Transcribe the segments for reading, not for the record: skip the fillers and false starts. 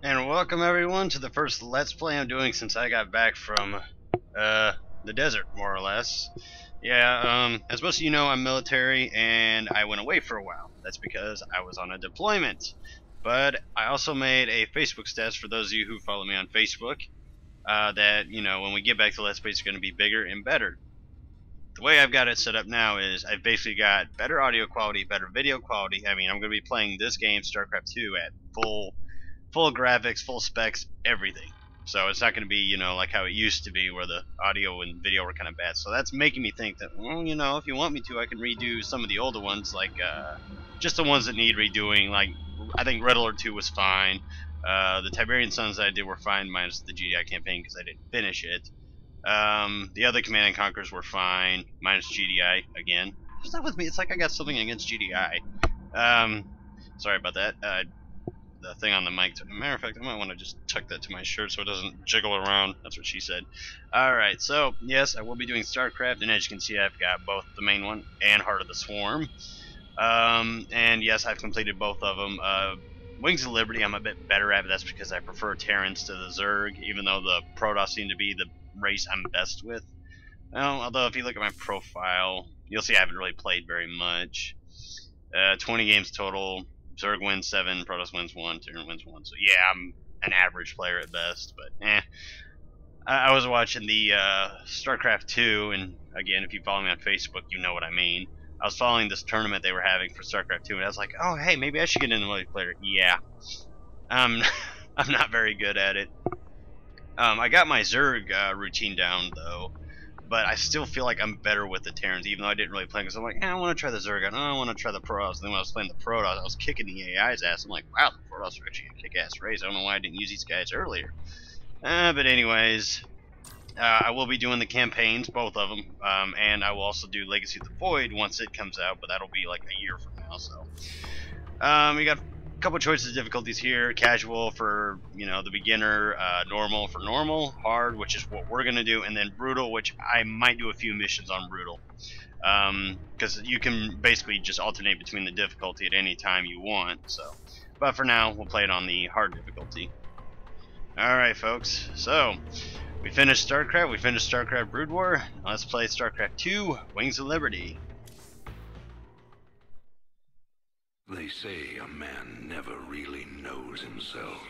And welcome everyone to the first Let's Play I'm doing since I got back from the desert, more or less. Yeah, as most of you know, I'm military and I went away for a while. That's because I was on a deployment. But I also made a Facebook status for those of you who follow me on Facebook that, you know, when we get back to Let's Play, it's going to be bigger and better. The way I've got it set up now is I've basically got better audio quality, better video quality. I mean, I'm going to be playing this game, Starcraft 2, at full graphics, full specs, everything. So it's not going to be, you know, like how it used to be where the audio and video were kind of bad. So that's making me think that, well, you know, if you want me to, I can redo some of the older ones, like just the ones that need redoing. Like, I think Red Alert 2 was fine. The Tiberian Suns that I did were fine, minus the GDI campaign because I didn't finish it. The other Command and Conquers were fine, minus GDI again. What's that with me? It's like I got something against GDI. Sorry about that. The thing on the mic. Matter of fact, I might want to just tuck that to my shirt so it doesn't jiggle around. That's what she said. Alright, so, yes, I will be doing StarCraft, and as you can see, I've got both the main one and Heart of the Swarm. And yes, I've completed both of them. Wings of Liberty I'm a bit better at, but that's because I prefer Terrans to the Zerg, even though the Protoss seem to be the race I'm best with. Well, although if you look at my profile, you'll see I haven't really played very much. 20 games total. Zerg wins 7, Protoss wins 1, Terran wins 1. So yeah, I'm an average player at best, but eh. I was watching the StarCraft 2, and again, if you follow me on Facebook, you know what I mean. I was following this tournament they were having for StarCraft 2, and I was like, oh, hey, maybe I should get into multiplayer. Yeah. I'm not very good at it. I got my Zerg routine down, though, but I still feel like I'm better with the Terrans, even though I didn't really play, because I'm like, I want to try the Zerg, I want to try the Protoss. And then when I was playing the Protoss, I was kicking the AI's ass. I'm like, wow, the Protoss are actually a kick-ass race. I don't know why I didn't use these guys earlier. But anyways, I will be doing the campaigns, both of them, and I will also do Legacy of the Void once it comes out, but that'll be like a year from now, so. We got a couple choices of difficulties here. Casual for, you know, the beginner, normal for normal, hard, which is what we're going to do, and then brutal, which I might do a few missions on brutal. Because you can basically just alternate between the difficulty at any time you want, so. But for now, we'll play it on the hard difficulty. Alright, folks, so we finished StarCraft, we finished StarCraft Brood War. Now let's play StarCraft 2, Wings of Liberty. They say a man never really knows himself.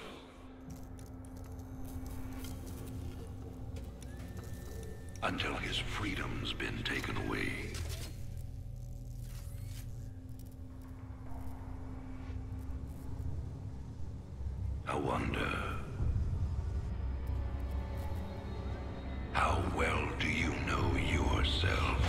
Until his freedom's been taken away. I wonder, how well do you know yourself?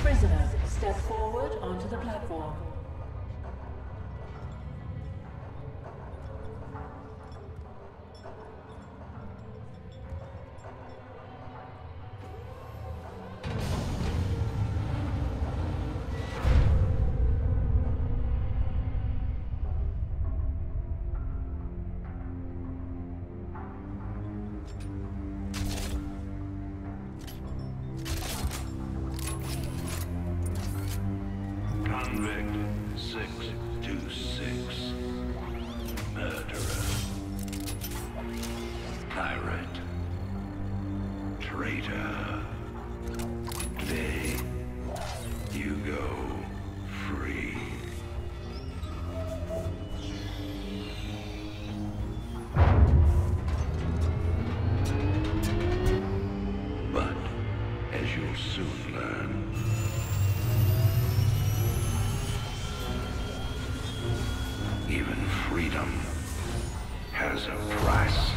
Prisoner, step forward onto the platform. Convict 626. Murderer. Pirate. Traitor. Today, you go free. But, as you'll soon learn, even freedom has a price.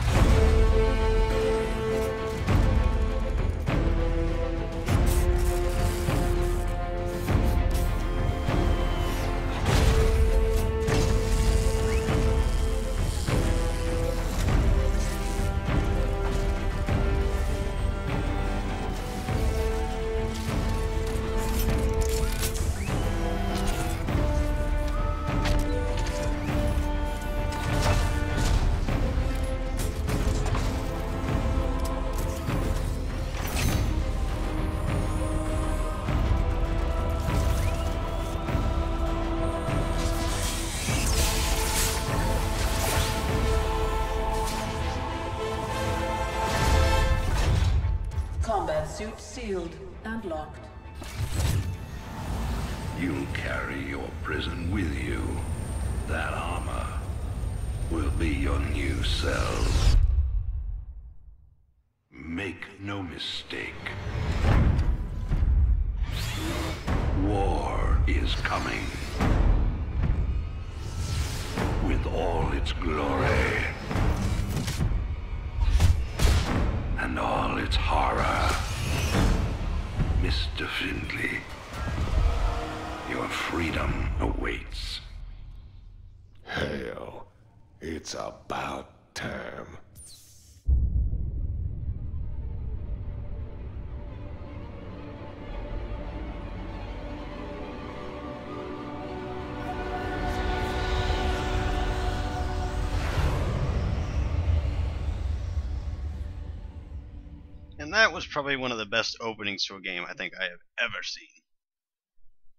Suit sealed and locked. You'll carry your prison with you. That armor will be your new cell. Make no mistake. War is coming. With all its glory. And all its horror. Mr. Findley, your freedom awaits. Hell, it's about time. And that was probably one of the best openings to a game I think I have ever seen.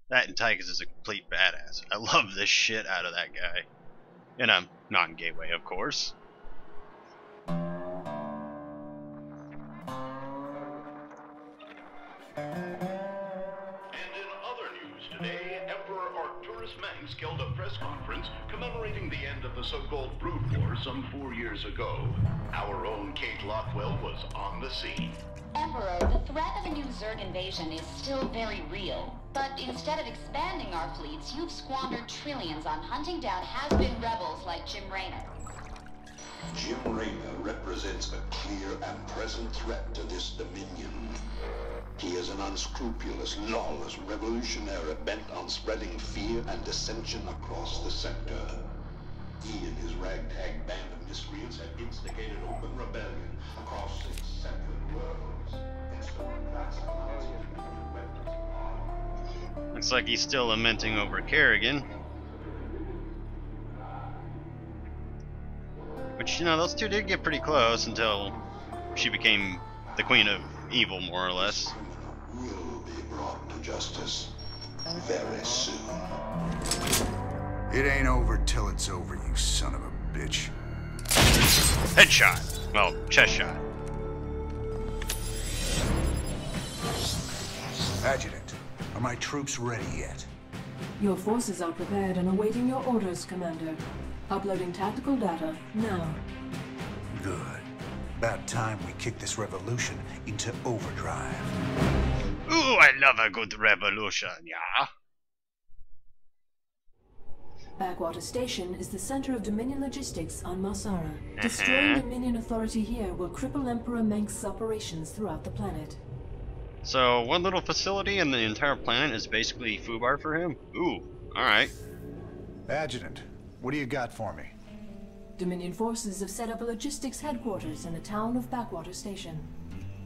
That and Tychus is a complete badass. I love the shit out of that guy. In a non-gay way, of course. And in other news today, Emperor Mengsk held a press conference commemorating the end of the so-called Brood War some 4 years ago. Our own Kate Lockwell was on the scene. Emperor, the threat of a new Zerg invasion is still very real. But instead of expanding our fleets, you've squandered trillions on hunting down has-been rebels like Jim Raynor. Jim Raynor represents a clear and present threat to this dominion. He is an unscrupulous, lawless revolutionary bent on spreading fear and dissension across the sector. He and his ragtag band of miscreants have instigated open rebellion across 6 separate worlds. Looks like he's still lamenting over Kerrigan. Which, you know, those two did get pretty close until she became the queen of evil, more or less. Will be brought to justice very soon. It ain't over till it's over, you son of a bitch. Headshot. Well, chest shot. Adjutant, are my troops ready yet? Your forces are prepared and awaiting your orders, Commander. Uploading tactical data now. Good. About time we kick this revolution into overdrive. Ooh, I love a good revolution, yeah? Backwater Station is the center of Dominion logistics on Marsara. Destroying Dominion authority here will cripple Emperor Mengsk's operations throughout the planet. So, one little facility and the entire planet is basically foobar for him? Ooh, alright. Adjutant, what do you got for me? Dominion forces have set up a logistics headquarters in the town of Backwater Station.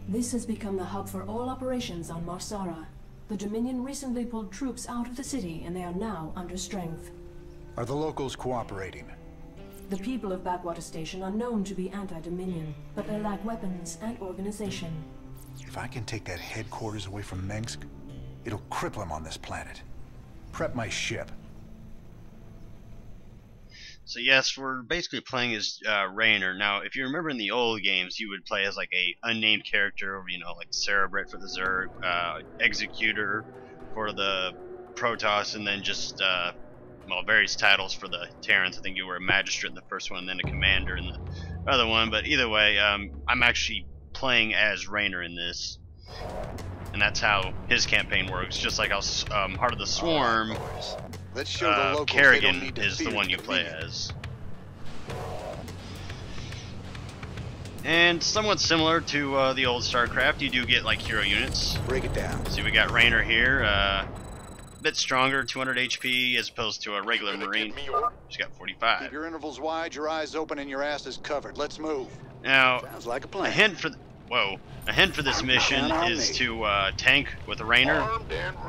This has become the hub for all operations on Marsara. The Dominion recently pulled troops out of the city and they are now under strength. Are the locals cooperating? The people of Backwater Station are known to be anti-Dominion, but they lack weapons and organization. If I can take that headquarters away from Mengsk, it'll cripple him on this planet. Prep my ship. So yes, we're basically playing as Raynor. Now, if you remember in the old games, you would play as like a unnamed character, you know, like Cerebrate for the Zerg, Executor for the Protoss, and then just well, various titles for the Terrans. I think you were a Magistrate in the first one, and then a Commander in the other one. But either way, I'm actually playing as Raynor in this, and that's how his campaign works. Just like I was Heart of the Swarm. Let's show the locals Kerrigan is the one you play as. And somewhat similar to the old Starcraft, you do get like hero units. Break it down. So we got Raynor here, a bit stronger, 200 HP as opposed to a regular Marine. She's got 45. Keep your intervals wide, your eyes open, and your asses covered. Let's move. Now, Sounds like a a plan. hint for this mission is to tank with Raynor,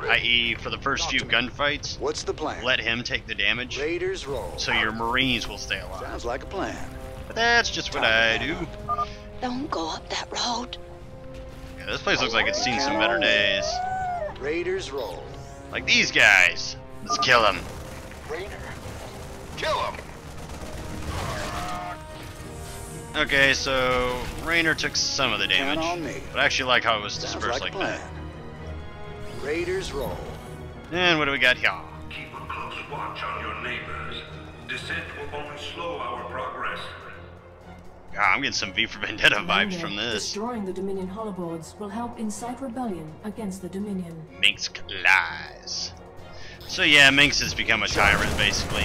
i.e. for the first few gunfights, What's the plan? let him take the damage, Raiders roll. so your Marines will stay alive. Sounds like a plan. But that's just what I do. Don't go up that road. Yeah, this place looks like it's seen some better days. Raiders roll. Like these guys. Let's kill them. Raynor, kill him! Okay, so Raynor took some of the damage, Count on me. but I actually like how it was Sounds dispersed like like a that. plan. Raiders roll. And what do we got here? Keep a close watch on your neighbors. Descent will only slow our progress. Ah, I'm getting some V for Vendetta vibes Commander, from this. Destroying the Dominion holoboards will help incite rebellion against the Dominion. Mengsk lies. So yeah, Mengsk has become a tyrant, basically.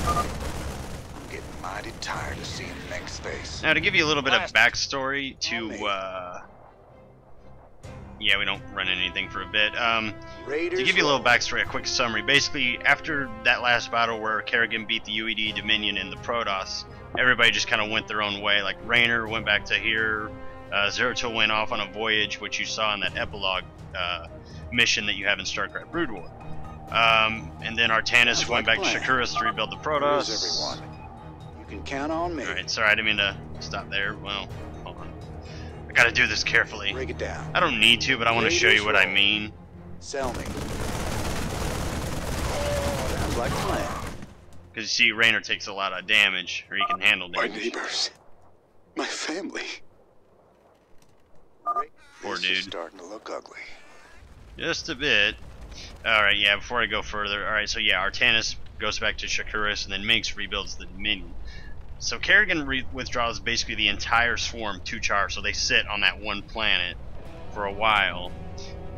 I'm getting mighty tired of seeing Mengsk's face. Now, to give you a little bit of backstory to, yeah, we don't run anything for a bit. To Raiders give you a little roll. backstory, a quick summary. Basically, after that last battle where Kerrigan beat the UED Dominion and the Protoss, everybody just kind of went their own way. Like, Raynor went back to here, Zeratul went off on a voyage, which you saw in that epilogue mission that you have in Starcraft Brood War. And then Artanis went back to Shakuras to rebuild the Protoss. Here's everyone. You can count on me. Alright, sorry, I didn't mean to stop there. Well, hold on. I gotta do this carefully. Break it down. I don't need to, but I want to show you what I mean. Sell me. Sounds like a plan. Because you see, Raynor takes a lot of damage, or he can handle My damage. neighbors. My family. Poor This is dude. starting to look ugly. Just a bit. Alright, yeah, before I go further. Alright, so yeah, Artanis goes back to Shakuras, and then Mengsk rebuilds the Dominion. So Kerrigan withdraws basically the entire swarm to Char, so they sit on that one planet for a while.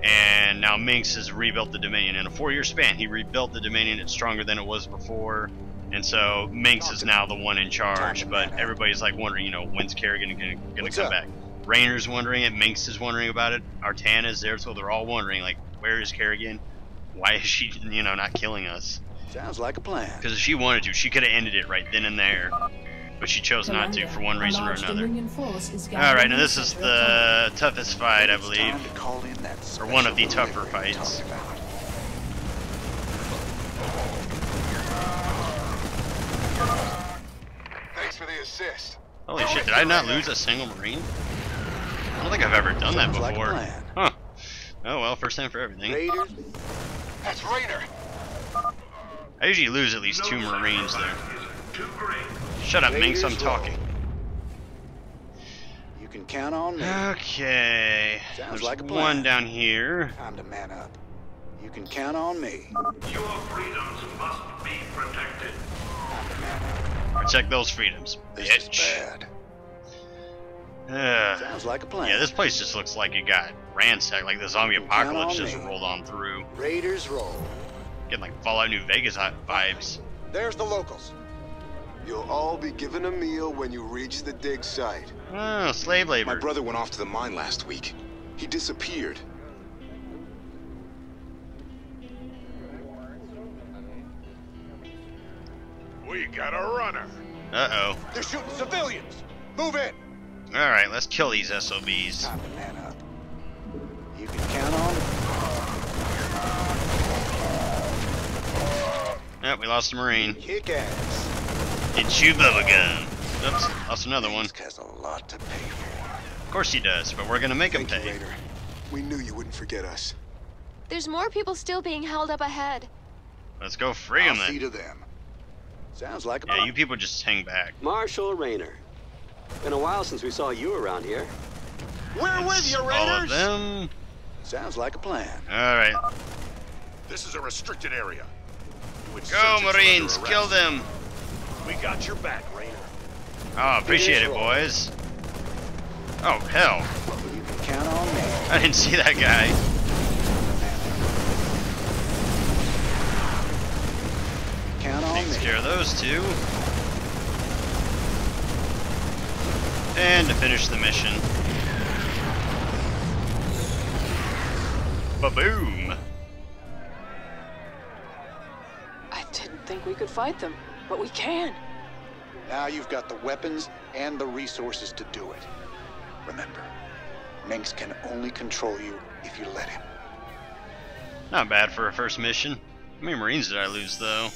And now Mengsk has rebuilt the Dominion in a 4-year span. He rebuilt the Dominion, it's stronger than it was before. And so Mengsk is now the one in charge, but everybody's like wondering, you know, when's Kerrigan gonna come back? Raynor's wondering it, Mengsk is wondering about it, Artanis, Zeratul, they're all wondering, like, where is Kerrigan? Why is she, you know, not killing us? Sounds like a plan. Because if she wanted to, she could have ended it right then and there. But she chose not to for one reason or another. Alright, now this is the toughest fight, I It's believe. time to call in that Or one of the special tougher delivery we fights. talked about. Thanks for the assist. Holy shit, did I not lose a single Marine? I don't think I've ever done that Sounds like a before. plan. Huh. Oh well, first time for everything. Raiders. That's Raynor. I usually lose at least 2 Marines there. Too great. Shut up, Mengsk, I'm Raiders talking. You can count on me. Okay. Sounds There's like a plan. one down here. Time to man up. You can count on me. Your freedoms must be protected. Time to man up. Protect those freedoms, This bitch. is bad. Sounds like a plan. Yeah, this place just looks like it got ransacked, like the zombie You can count apocalypse on just me. rolled on through. Raiders roll. Getting like Fallout New Vegas vibes. There's the locals. You'll all be given a meal when you reach the dig site. Oh, slave My labor. brother went off to the mine last week. He disappeared. We got a runner. Uh-oh. They're shooting civilians. Move in. Alright, let's kill these SOBs. Time to man up. You can count on me. Oh, we lost a Marine. Kick ass. It's you, bubblegum. Oops, lost another one. Mengsk has a lot to pay for. Of course he does, but we're gonna make him Thank you, pay. Raynor. We knew you wouldn't forget us. There's more people still being held up ahead. Let's go free him I'll see then. to them. Sounds like a Yeah, plan. you people just hang back. Marshal Raynor. Been a while since we saw you around here. We're with you, All of Raiders. them. Sounds like a plan. Alright. This is a restricted area. You Go, insurgents are under Marines, kill arrest. them. We got your back, Raynor. Oh, appreciate it, boys. Oh, hell. You can count on me. I didn't see that guy. Count on Takes me. care of those two. And to finish the mission. Ba-boom. I didn't think we could fight them, but we can. Now you've got the weapons and the resources to do it. Remember, Mengsk can only control you if you let him. Not bad for a first mission. How many Marines did I lose, though?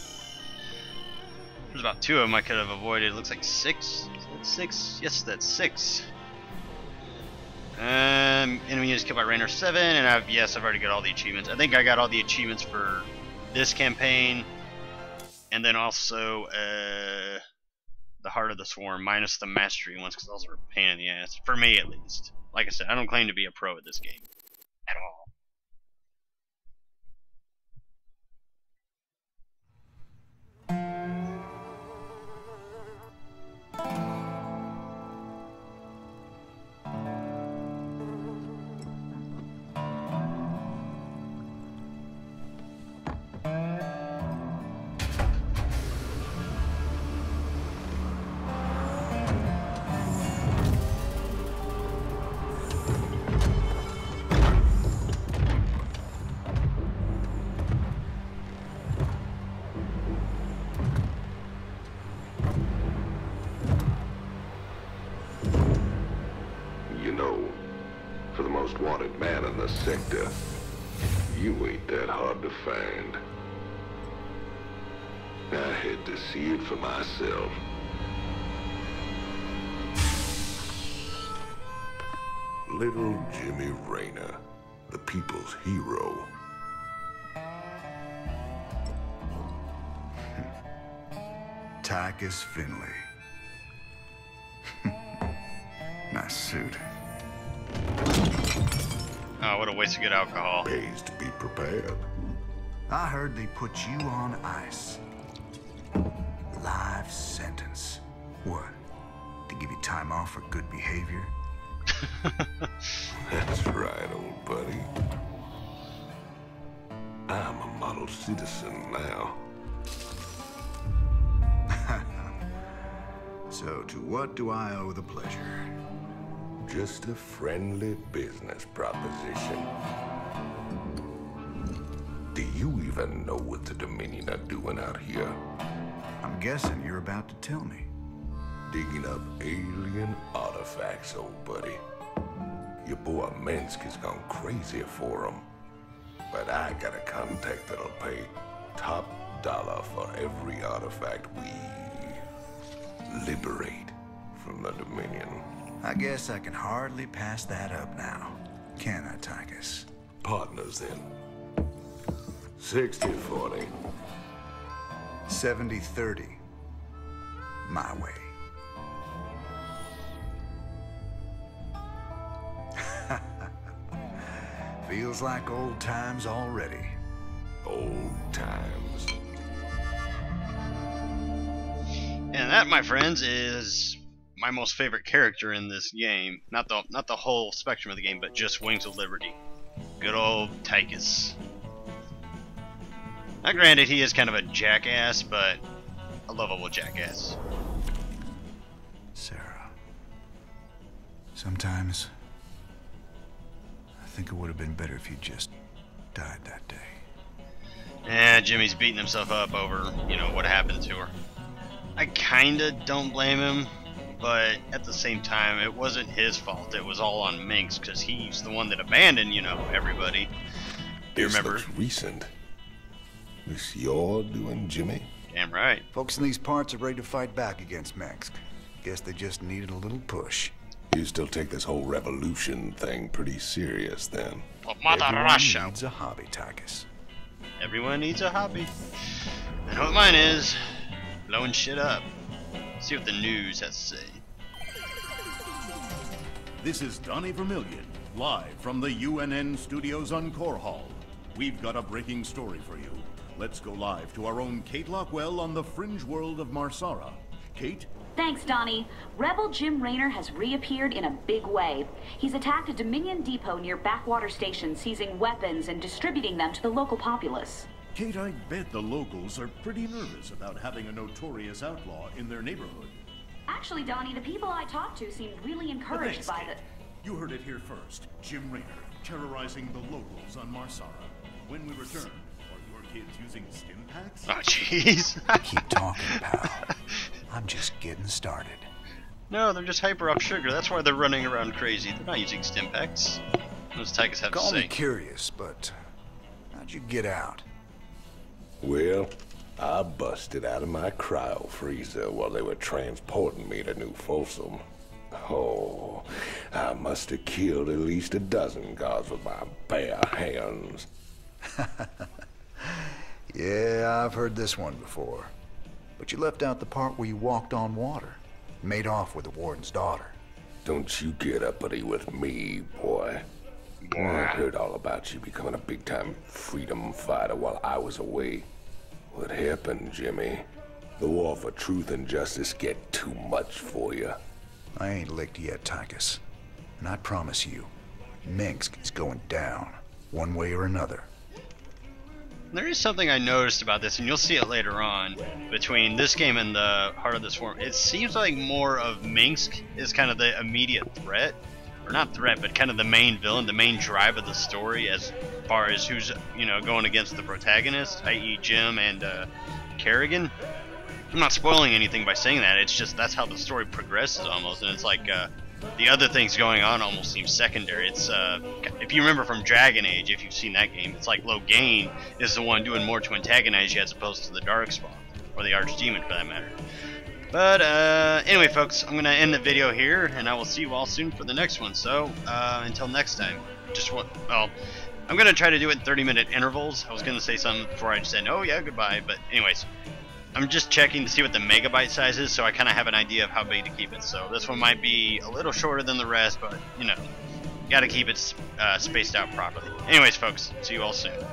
There's about 2 of them I could have avoided. It looks like 6. Is that 6? Yes, that's 6. Enemy units killed by Raynor 7, and I've already got all the achievements. I think I got all the achievements for this campaign, and then also the Heart of the Swarm, minus the mastery ones, because those are a pain in the ass. For me, at least. Like I said, I don't claim to be a pro at this game. At all. Wanted man in the sector. You ain't that hard to find. I had to see it for myself. Little Jimmy Raynor, the people's hero. Tychus Finley. Nice suit. Oh, what a waste of good alcohol. Pays to be prepared. I heard they put you on ice. Life sentence. What? To give you time off for good behavior? That's right, old buddy. I'm a model citizen now. So, to what do I owe the pleasure? Just a friendly business proposition. Do you even know what the Dominion are doing out here? I'm guessing you're about to tell me. Digging up alien artifacts, old buddy. Your boy Mengsk has gone crazy for them. But I got a contact that'll pay top dollar for every artifact we liberate from the Dominion. I guess I can hardly pass that up now. Can I, Tychus? Partners, then. 60-40. 70-30. My way. Feels like old times already. Old times. And that, my friends, is my most favorite character in this game. Not the whole spectrum of the game, but just Wings of Liberty. Good old Tychus. Now granted, he is kind of a jackass, but a lovable jackass. Sarah. Sometimes I think it would have been better if you just died that day. Yeah, Jimmy's beating himself up over, what happened to her. I kinda don't blame him, but at the same time, it wasn't his fault. It was all on Mengsk, because he's the one that abandoned, everybody. Do you remember? This looks recent. This you're doing, Jimmy? Damn right. Folks in these parts are ready to fight back against Mengsk. Guess they just needed a little push. You still take this whole revolution thing pretty serious, then? Well, Mother Russia needs a hobby, Tychus. Everyone needs a hobby. I know what mine is. Blowing shit up. See what the news has to say. This is Donnie Vermillion, live from the UNN studios on Core Hall. We've got a breaking story for you. Let's go live to our own Kate Lockwell on the fringe world of Marsara. Kate? Thanks, Donnie. Rebel Jim Raynor has reappeared in a big way. He's attacked a Dominion depot near Backwater Station, seizing weapons and distributing them to the local populace. Kate, I bet the locals are pretty nervous about having a notorious outlaw in their neighborhood. Actually, Donnie, the people I talked to seemed really encouraged by the... You heard it here first. Jim Raynor, terrorizing the locals on Marsara. When we return, are your kids using stim packs? Oh, jeez. Keep talking, pal. I'm just getting started. No, they're just hyper off sugar. That's why they're running around crazy. They're not using stim packs. What does Tychus have to say? Call me curious, but how'd you get out? Well, I busted out of my cryo freezer while they were transporting me to New Folsom. Oh, I must have killed at least a dozen guards with my bare hands. Yeah, I've heard this one before. But you left out the part where you walked on water. Made off with the warden's daughter. Don't you get uppity with me, boy. I heard all about you becoming a big-time freedom fighter while I was away. What happened, Jimmy? The war for truth and justice get too much for you. I ain't licked yet, Tychus. And I promise you, Mengsk is going down, one way or another. There is something I noticed about this, and you'll see it later on, between this game and the Heart of the Swarm. It seems like more of Mengsk is kind of the immediate threat. Or not threat, but kind of the main villain, the main drive of the story as far as who's, you know, going against the protagonist, i.e. Jim and Kerrigan. I'm not spoiling anything by saying that, it's just that's how the story progresses almost, and it's like the other things going on almost seem secondary. It's if you remember from Dragon Age, if you've seen that game, it's like Logain is the one doing more to antagonize you as opposed to the Darkspawn, or the Archdemon for that matter. But anyway, folks, I'm going to end the video here, and I will see you all soon for the next one. So until next time, I'm going to try to do it in 30-minute intervals. I was going to say something before I just said, oh yeah, goodbye. But anyways, I'm just checking to see what the megabyte size is, so I kind of have an idea of how big to keep it. So this one might be a little shorter than the rest, but you know, got to keep it spaced out properly. Anyways, folks, see you all soon.